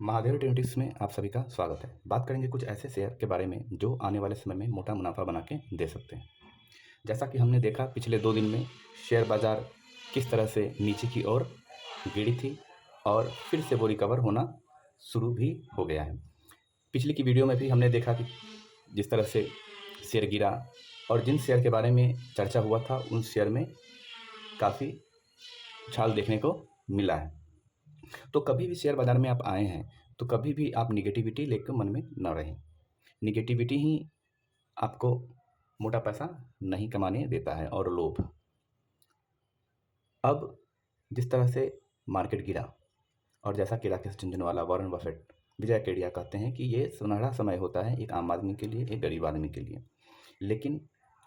Mahadev tradings में आप सभी का स्वागत है। बात करेंगे कुछ ऐसे शेयर के बारे में जो आने वाले समय में मोटा मुनाफा बना के दे सकते हैं। जैसा कि हमने देखा पिछले 2 दिन में शेयर बाजार किस तरह से नीचे की ओर गिरी थी और फिर से वो रिकवर होना शुरू भी हो गया है। पिछली की वीडियो में भी हमने देखा कि जिस तरह से शेयर गिरा और जिन शेयर के बारे में चर्चा हुआ था उन शेयर में काफ़ी उछाल देखने को मिला है। तो कभी भी शेयर बाजार में आप आए हैं तो कभी भी आप निगेटिविटी लेकर मन में न रहें। निगेटिविटी ही आपको मोटा पैसा नहीं कमाने देता है और लोभ। अब जिस तरह से मार्केट गिरा और जैसा कि राकेश झुनझुनवाला, वॉरेन बफेट, विजय केडिया कहते हैं कि ये सुनहरा समय होता है एक आम आदमी के लिए, एक गरीब आदमी के लिए। लेकिन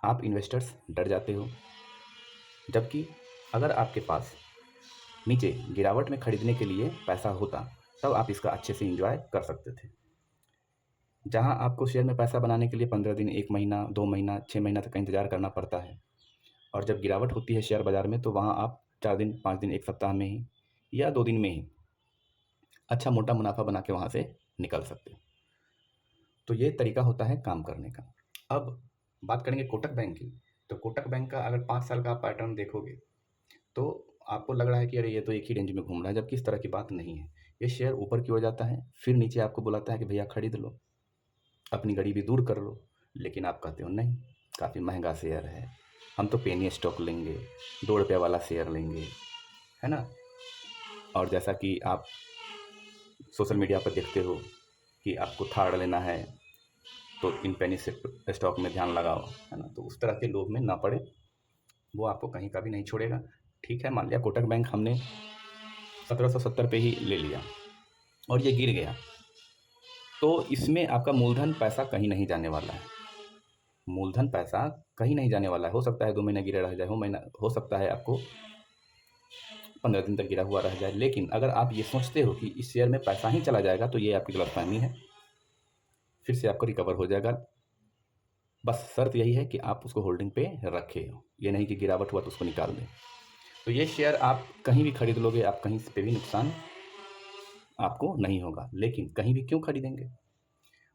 आप इन्वेस्टर्स डर जाते हो, जबकि अगर आपके पास नीचे गिरावट में खरीदने के लिए पैसा होता तब आप इसका अच्छे से एंजॉय कर सकते थे। जहां आपको शेयर में पैसा बनाने के लिए 15 दिन, 1 महीना, 2 महीना, 6 महीना तक का इंतजार करना पड़ता है और जब गिरावट होती है शेयर बाजार में तो वहां आप 4 दिन, 5 दिन, 1 सप्ताह में ही या 2 दिन में ही अच्छा मोटा मुनाफा बना के वहां से निकल सकते हो। तो ये तरीका होता है काम करने का। अब बात करेंगे कोटक बैंक की। तो कोटक बैंक का अगर 5 साल का आप पैटर्न देखोगे तो आपको लग रहा है कि अरे ये तो एक ही रेंज में घूम रहा है, जबकि इस तरह की बात नहीं है। ये शेयर ऊपर की ओर जाता है, फिर नीचे आपको बुलाता है कि भैया खरीद लो, अपनी गरीबी दूर कर लो। लेकिन आप कहते हो नहीं, काफ़ी महंगा शेयर है, हम तो पेनी स्टॉक लेंगे, 2 रुपये वाला शेयर लेंगे, है ना। और जैसा कि आप सोशल मीडिया पर देखते हो कि आपको थार लेना है तो इन पेनी स्टॉक में ध्यान लगाओ, है ना। तो उस तरह के लोभ में ना पड़े, वो आपको कहीं का भी नहीं छोड़ेगा। ठीक है, मान लिया कोटक बैंक हमने 1770 पे ही ले लिया और ये गिर गया, तो इसमें आपका मूलधन पैसा कहीं नहीं जाने वाला है। मूलधन पैसा कहीं नहीं जाने वाला है। हो सकता है 2 महीने गिरे रह जाए, हो सकता है आपको 15 दिन तक गिरा हुआ रह जाए। लेकिन अगर आप ये सोचते हो कि इस शेयर में पैसा ही चला जाएगा तो ये आपकी गलतफहमी है, फिर से आपको रिकवर हो जाएगा। बस शर्त यही है कि आप उसको होल्डिंग पे रखे हो, ये नहीं कि गिरावट हुआ तो उसको निकाल दें। तो ये शेयर आप कहीं भी खरीद लोगे, आप कहीं पे भी नुकसान आपको नहीं होगा। लेकिन कहीं भी क्यों खरीदेंगे?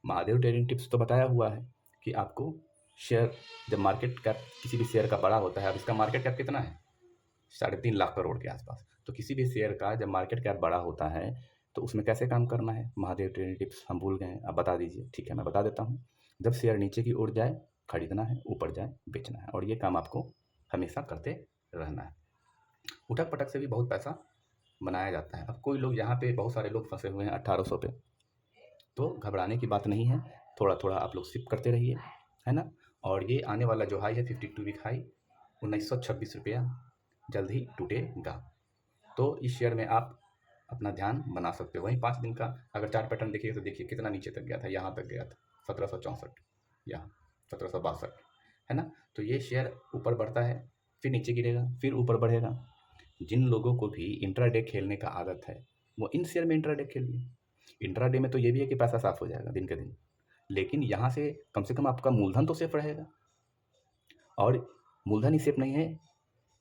महादेव ट्रेडिंग टिप्स तो बताया हुआ है कि आपको शेयर, जब मार्केट कैप किसी भी शेयर का बड़ा होता है, अब इसका मार्केट कैप कितना है? 3.5 लाख करोड़ के आसपास। तो किसी भी शेयर का जब मार्केट कैप बड़ा होता है तो उसमें कैसे काम करना है? महादेव ट्रेडिंग टिप्स हम भूल गए, अब बता दीजिए। ठीक है, मैं बता देता हूँ। जब शेयर नीचे की ओर जाए खरीदना है, ऊपर जाए बेचना है, और ये काम आपको हमेशा करते रहना है। उठक पटक से भी बहुत पैसा बनाया जाता है। अब कोई लोग, यहाँ पे बहुत सारे लोग फंसे हुए हैं 1800 पे, तो घबराने की बात नहीं है। थोड़ा थोड़ा आप लोग सिप करते रहिए, है ना। और ये आने वाला जो हाई है 52 वीक हाई 1926 रुपया जल्द ही टूटेगा। तो इस शेयर में आप अपना ध्यान बना सकते हो। वहीं 5 दिन का अगर चार्ट पैटर्न देखिए तो देखिए कितना नीचे तक गया था, यहाँ तक गया था 1764 या 1762, है ना। तो ये शेयर ऊपर बढ़ता है, फिर नीचे गिरेगा, फिर ऊपर बढ़ेगा। जिन लोगों को भी इंट्राडे खेलने का आदत है वो इन शेयर में इंट्राडे खेलिए। इंट्राडे में तो ये भी है कि पैसा साफ हो जाएगा दिन के दिन, लेकिन यहाँ से कम आपका मूलधन तो सेफ रहेगा। और मूलधन ही सेफ नहीं है,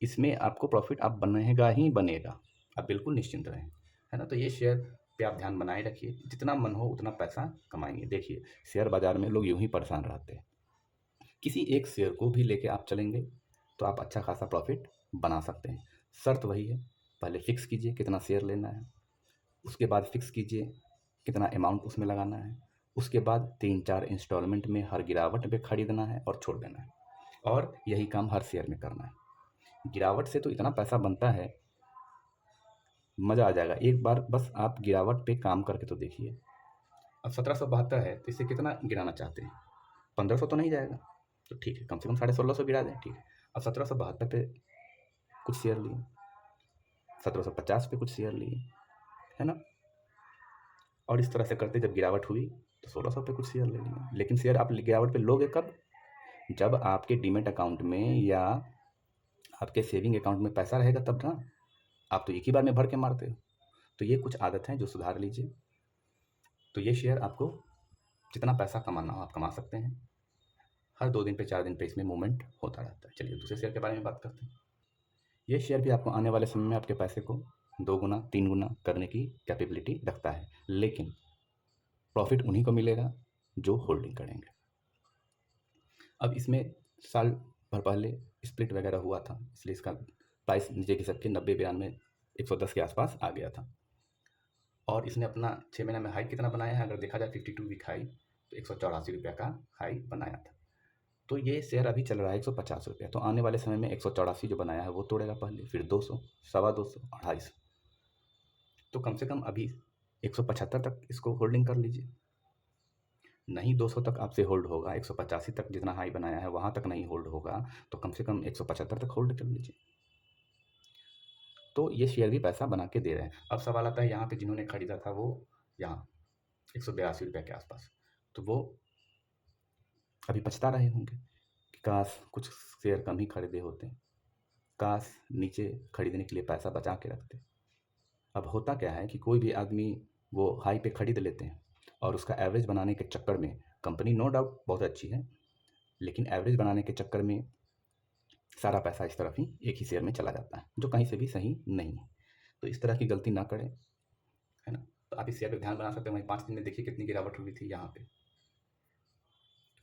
इसमें आपको प्रॉफिट आप बनेगा ही बनेगा, आप बिल्कुल निश्चिंत रहें, है ना। तो ये शेयर पे आप ध्यान बनाए रखिए, जितना मन हो उतना पैसा कमाएंगे। देखिए शेयर बाजार में लोग यूं ही परेशान रहते हैं। किसी एक शेयर को भी लेके आप चलेंगे तो आप अच्छा खासा प्रॉफिट बना सकते हैं। शर्त वही है, पहले फिक्स कीजिए कितना शेयर लेना है, उसके बाद फिक्स कीजिए कितना अमाउंट उसमें लगाना है, उसके बाद 3-4 इंस्टॉलमेंट में हर गिरावट पे खरीदना है और छोड़ देना है। और यही काम हर शेयर में करना है। गिरावट से तो इतना पैसा बनता है, मज़ा आ जाएगा। एक बार बस आप गिरावट पे काम करके तो देखिए। अब 1772 है तो इसे कितना गिराना चाहते हैं? 1500 तो नहीं जाएगा, तो ठीक है, कम से कम 1650 गिरा दें, ठीक है। अब 1772 पे कुछ शेयर लिए, 1750 पे कुछ शेयर लिए, है ना। और इस तरह से करते जब गिरावट हुई तो 1600 पे कुछ शेयर ले लिए। लेकिन शेयर आप गिरावट पे लोगे कब? जब आपके डीमेट अकाउंट में या आपके सेविंग अकाउंट में पैसा रहेगा तब ना। आप तो एक ही बार में भर के मारते हो। तो ये कुछ आदत है जो सुधार लीजिए। तो ये शेयर आपको जितना पैसा कमाना हो आप कमा सकते हैं। हर 2 दिन पे 4 दिन पे इसमें मूवमेंट होता रहता है। चलिए दूसरे शेयर के बारे में बात करते हैं। ये शेयर भी आपको आने वाले समय में आपके पैसे को 2 गुना 3 गुना करने की कैपेबिलिटी रखता है, लेकिन प्रॉफिट उन्हीं को मिलेगा जो होल्डिंग करेंगे। अब इसमें साल भर पहले स्प्लिट वगैरह हुआ था, इसलिए इसका प्राइस नीचे खिसक के 90-92 110 के आसपास आ गया था। और इसने अपना 6 महीना में हाई कितना बनाया है, अगर देखा जाए 52 वीक हाई, तो 184 रुपये का हाई बनाया था। तो ये शेयर अभी चल रहा है 150 रुपये। तो आने वाले समय में 184 जो बनाया है वो तोड़ेगा पहले, फिर 200, 250, 250। तो कम से कम अभी 175 तक इसको होल्डिंग कर लीजिए। नहीं 200 तक आपसे होल्ड होगा, 185 तक जितना हाई बनाया है वहाँ तक नहीं होल्ड होगा, तो कम से कम 175 तक होल्ड कर लीजिए। तो ये शेयर भी पैसा बना के दे रहे हैं। अब सवाल आता है यहाँ पे जिन्होंने खरीदा था वो यहाँ 182 रुपये के आसपास, तो वो अभी पछता रहे होंगे कि काश कुछ शेयर कम ही खरीदे होते, काश नीचे खरीदने के लिए पैसा बचा के रखते। अब होता क्या है कि कोई भी आदमी वो हाई पे खरीद लेते हैं और उसका एवरेज बनाने के चक्कर में, कंपनी नो डाउट बहुत अच्छी है, लेकिन एवरेज बनाने के चक्कर में सारा पैसा इस तरफ ही एक ही शेयर में चला जाता है, जो कहीं से भी सही नहीं है। तो इस तरह की गलती ना करें, है ना। तो आप इस शेयर पे ध्यान बना सकते हैं। वहीं 5 दिन में देखिए कितनी गिरावट हुई थी यहाँ पे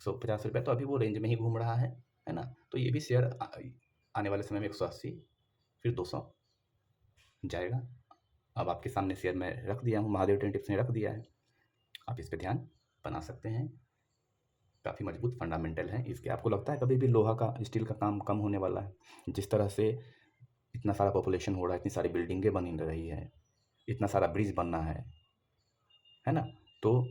150 रुपये, तो अभी वो रेंज में ही घूम रहा है ना। तो ये भी शेयर आने वाले समय में 180 फिर 200 जाएगा। अब आपके सामने शेयर मैं रख दिया हूँ, महादेव ट्रेंड टिप्स ने रख दिया है, आप इस पर ध्यान बना सकते हैं। काफ़ी मजबूत फंडामेंटल है इसके। आपको लगता है कभी भी लोहा का, स्टील का काम कम होने वाला है? जिस तरह से इतना सारा पॉपुलेशन हो रहा है, इतनी सारी बिल्डिंगें बन रही है, इतना सारा ब्रिज बनना है ना। तो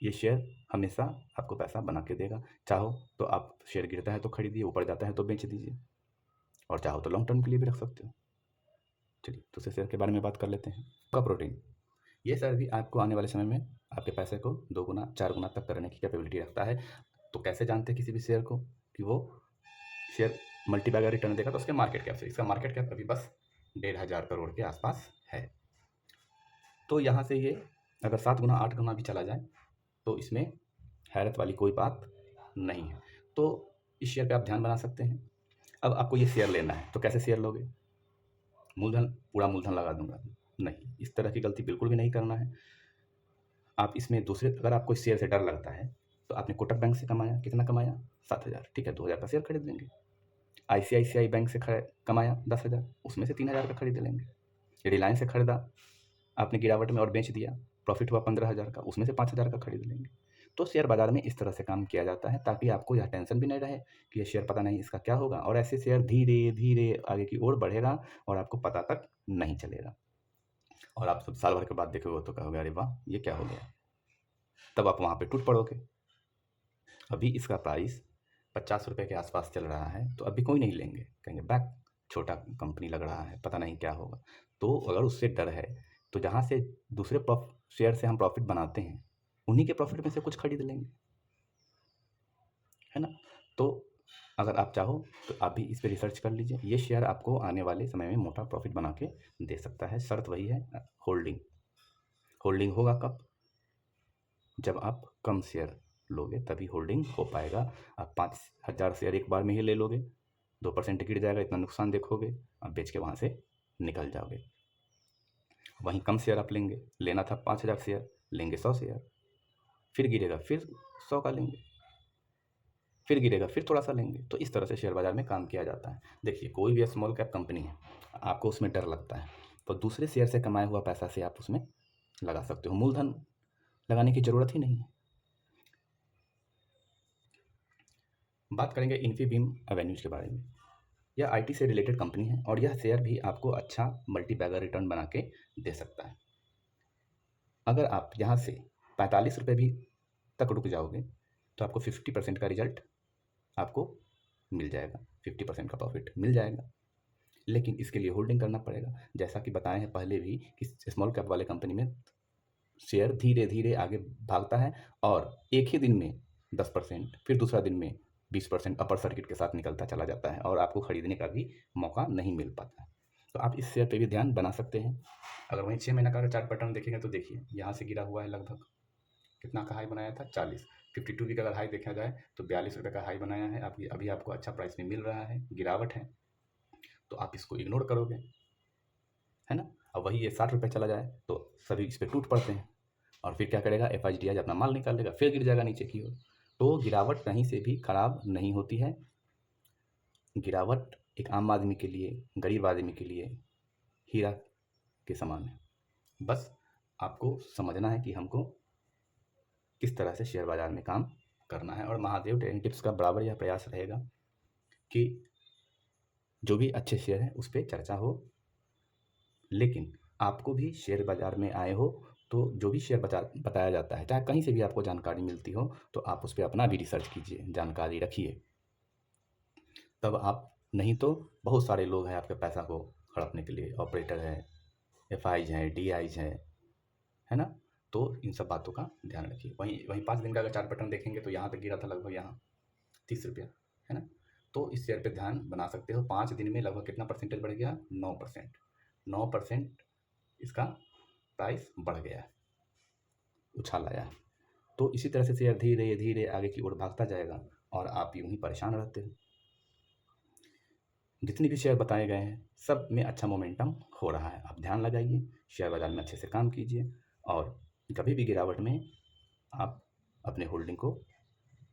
ये शेयर हमेशा आपको पैसा बना के देगा। चाहो तो आप शेयर गिरता है तो खरीदिए, ऊपर जाता है तो बेच दीजिए, और चाहो तो लॉन्ग टर्म के लिए भी रख सकते हो। चलिए दूसरे शेयर के बारे में बात कर लेते हैं। का प्रोटीन, ये शेयर भी आपको आने वाले समय में आपके पैसे को 2 गुना 4 गुना तक करने की कैपेबिलिटी रखता है। तो कैसे जानते हैं किसी भी शेयर को कि वो शेयर मल्टीबैगर रिटर्न देगा? तो उसके मार्केट कैप से। इसका मार्केट कैप अभी बस 1,500 करोड़ के आसपास है। तो यहाँ से ये अगर 7 गुना 8 गुना भी चला जाए तो इसमें हैरत वाली कोई बात नहीं है। तो इस शेयर पे आप ध्यान बना सकते हैं। अब आपको ये शेयर लेना है तो कैसे शेयर लोगे? मूलधन, पूरा मूलधन लगा दूंगा? नहीं, इस तरह की गलती बिल्कुल भी नहीं करना है। आप इसमें दूसरे, अगर आपको इस शेयर से डर लगता है तो आपने कोटक बैंक से कमाया, कितना कमाया? 7,000, ठीक है, 2,000 का शेयर खरीद लेंगे। आईसीआईसीआई बैंक से कमाया 10,000, उसमें से 3,000 का खरीद लेंगे। रिलायंस से खरीदा आपने गिरावट में और बेच दिया, प्रॉफिट हुआ 15,000 का, उसमें से 5,000 का खरीद लेंगे। तो शेयर बाजार में इस तरह से काम किया जाता है, ताकि आपको यह टेंशन भी नहीं रहे कि ये शेयर पता नहीं इसका क्या होगा, और ऐसे शेयर धीरे धीरे आगे की ओर बढ़ेगा और आपको पता तक नहीं चलेगा। और आप सब साल भर के बाद देखोगे तो कहोगे अरे वाह ये क्या हो गया, तब आप वहाँ पे टूट पड़ोगे। अभी इसका प्राइस 50 रुपये के आसपास चल रहा है, तो अभी कोई नहीं लेंगे, कहेंगे बैक, छोटा कंपनी लग रहा है, पता नहीं क्या होगा। तो अगर उससे डर है तो जहाँ से दूसरे शेयर से हम प्रॉफिट बनाते हैं, उन्हीं के प्रॉफिट में से कुछ खरीद लेंगे, है ना। तो अगर आप चाहो तो आप भी इस पर रिसर्च कर लीजिए। ये शेयर आपको आने वाले समय में मोटा प्रॉफिट बना के दे सकता है। शर्त वही है, होल्डिंग। होल्डिंग होगा कब? जब आप कम शेयर लोगे तभी होल्डिंग हो पाएगा। आप 5,000 शेयर एक बार में ही ले लोगे, 2% गिर जाएगा, इतना नुकसान देखोगे, आप बेच के वहाँ से निकल जाओगे। वहीं कम शेयर आप लेंगे, लेना था 5,000 शेयर, लेंगे 100 शेयर, फिर गिरेगा फिर 100 का लेंगे, फिर गिरेगा फिर थोड़ा सा लेंगे। तो इस तरह से शेयर बाजार में काम किया जाता है। देखिए कोई भी स्मॉल कैप कंपनी है, आपको उसमें डर लगता है, तो दूसरे शेयर से कमाया हुआ पैसा से आप उसमें लगा सकते हो, मूलधन लगाने की ज़रूरत ही नहीं है। बात करेंगे इन्फीबीम एवेन्यूज के बारे में। यह आईटी से रिलेटेड कंपनी है और यह शेयर भी आपको अच्छा मल्टीबैगर रिटर्न बना के दे सकता है। अगर आप यहाँ से 45 रुपये भी तक रुक जाओगे तो आपको 50% का रिजल्ट आपको मिल जाएगा, 50% का प्रॉफिट मिल जाएगा। लेकिन इसके लिए होल्डिंग करना पड़ेगा। जैसा कि बताए हैं पहले भी कि स्मॉल कैप वाले कंपनी में शेयर धीरे धीरे आगे भागता है और एक ही दिन में 10%, फिर दूसरा दिन में 20% अपर सर्किट के साथ निकलता चला जाता है और आपको खरीदने का भी मौका नहीं मिल पाता। तो आप इस शेयर पे भी ध्यान बना सकते हैं। अगर वहीं 6 महीना का अगर चार्ट पैटर्न देखेंगे तो देखिए यहाँ से गिरा हुआ है, लगभग कितना का हाई बनाया था 40, 52 वीक अगर हाई देखा जाए तो 42 रुपये का हाई बनाया है। अभी आपको अच्छा प्राइस में मिल रहा है, गिरावट है, तो आप इसको इग्नोर करोगे, है ना। अब वही ये 60 रुपये चला जाए तो सभी इस पे टूट पड़ते हैं और फिर क्या करेगा, एफआईडी आज अपना माल निकाल लेगा, फिर गिर जाएगा नीचे की ओर। तो गिरावट कहीं से भी खराब नहीं होती है। गिरावट एक आम आदमी के लिए, गरीब आदमी के लिए हीरा के समान है। बस आपको समझना है कि हमको किस तरह से शेयर बाजार में काम करना है। और महादेव ट्रेडिंग टिप्स का बराबर यह प्रयास रहेगा कि जो भी अच्छे शेयर हैं उस पर चर्चा हो, लेकिन आपको भी शेयर बाजार में आए हो तो जो भी शेयर बताया जाता है, चाहे कहीं से भी आपको जानकारी मिलती हो, तो आप उस पर अपना भी रिसर्च कीजिए, जानकारी रखिए। तब आप, नहीं तो बहुत सारे लोग हैं आपके पैसा को हड़पने के लिए, ऑपरेटर है, एफआईज हैं, डीआईज हैं, है ना। तो इन सब बातों का ध्यान रखिए। वहीं वहीं 5 दिन का अगर चार्ट पैटर्न देखेंगे तो यहाँ पे गिरा था लगभग यहाँ 30 रुपया, है ना। तो इस शेयर पे ध्यान बना सकते हो। 5 दिन में लगभग कितना परसेंटेज बढ़ गया, 9%। 9% इसका प्राइस बढ़ गया है, उछाल आया है। तो इसी तरह से शेयर धीरे धीरे आगे की ओर भागता जाएगा और आप यूं ही परेशान रहते हो। जितनी भी शेयर बताए गए हैं सब में अच्छा मोमेंटम हो रहा है। आप ध्यान लगाइए, शेयर बाजार में अच्छे से काम कीजिए और कभी भी गिरावट में आप अपने होल्डिंग को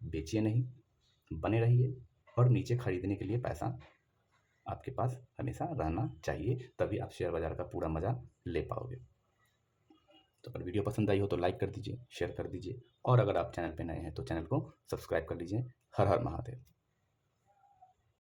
बेचिए नहीं, बने रहिए। और नीचे खरीदने के लिए पैसा आपके पास हमेशा रहना चाहिए, तभी आप शेयर बाजार का पूरा मज़ा ले पाओगे। तो अगर वीडियो पसंद आई हो तो लाइक कर दीजिए, शेयर कर दीजिए, और अगर आप चैनल पे नए हैं तो चैनल को सब्सक्राइब कर लीजिए। हर हर महादेव।